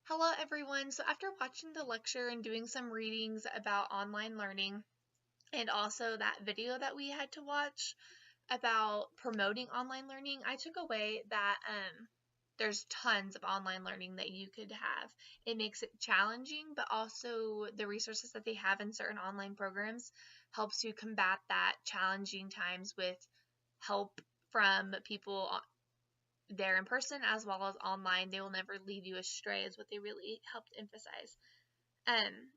Hello everyone. So after watching the lecture and doing some readings about online learning and also that video that we had to watch about promoting online learning, I took away that there's tons of online learning that you could have. It makes it challenging, but also the resources that they have in certain online programs helps you combat that challenging times with help from people there in person as well as online. They will never lead you astray, is what they really helped emphasize.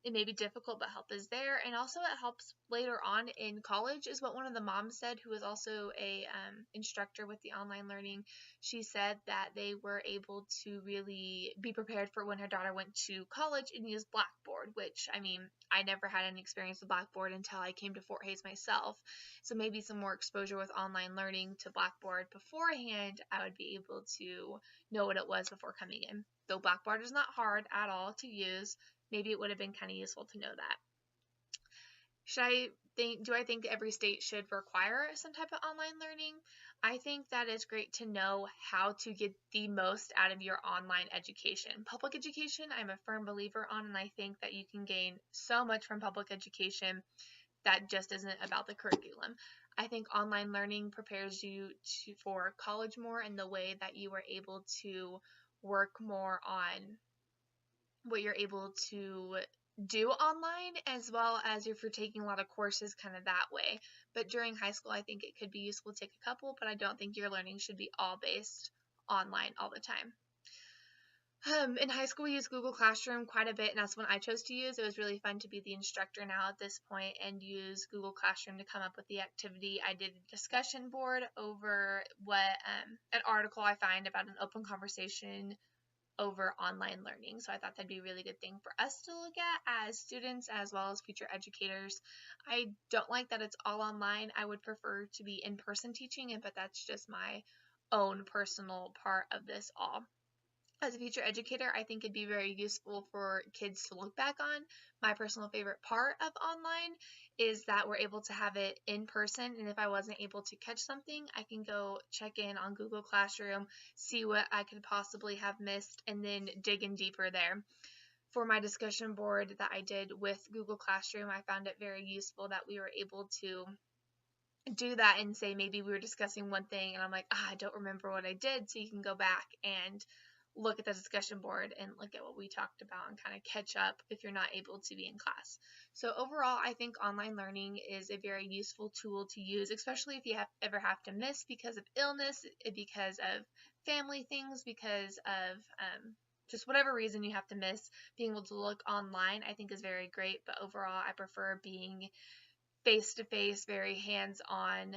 It may be difficult, but help is there, and also it helps later on in college, is what one of the moms said, who was also a instructor with the online learning. She said that they were able to really be prepared for when her daughter went to college and use Blackboard, which, I mean, I never had any experience with Blackboard until I came to Fort Hays myself. So maybe some more exposure with online learning to Blackboard beforehand, I would be able to know what it was before coming in. Though Blackboard is not hard at all to use, maybe it would have been kind of useful to know that. Do I think every state should require some type of online learning? I think that it's great to know how to get the most out of your online education. Public education, I'm a firm believer on, and I think that you can gain so much from public education that just isn't about the curriculum. I think online learning prepares you for college more in the way that you are able to work more on what you're able to do online, as well as if you're taking a lot of courses kind of that way. But during high school, I think it could be useful to take a couple, but I don't think your learning should be all based online all the time. In high school, we used Google Classroom quite a bit, and that's when I chose to use. It was really fun to be the instructor now at this point and use Google Classroom to come up with the activity. I did a discussion board over what an article I find about an open conversation over online learning. So I thought that'd be a really good thing for us to look at as students as well as future educators. I don't like that it's all online. I would prefer to be in-person teaching it, but that's just my own personal part of this all. As a future educator, I think it'd be very useful for kids to look back on. My personal favorite part of online is that we're able to have it in person, and if I wasn't able to catch something, I can go check in on Google Classroom, see what I could possibly have missed, and then dig in deeper there. For my discussion board that I did with Google Classroom, I found it very useful that we were able to do that and say maybe we were discussing one thing and I'm like, I don't remember what I did, so you can go back and look at the discussion board and look at what we talked about and kind of catch up if you're not able to be in class. So overall, I think online learning is a very useful tool to use, especially if you ever have to miss because of illness, because of family things, because of just whatever reason you have to miss. Being able to look online, I think, is very great, but overall, I prefer being face to face, very hands on,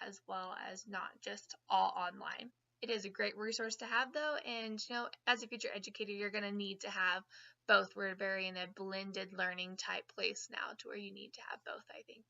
as well as not just all online. It is a great resource to have though, and as a future educator, you're going to need to have both. We're very in a blended learning type place now to where you need to have both, I think.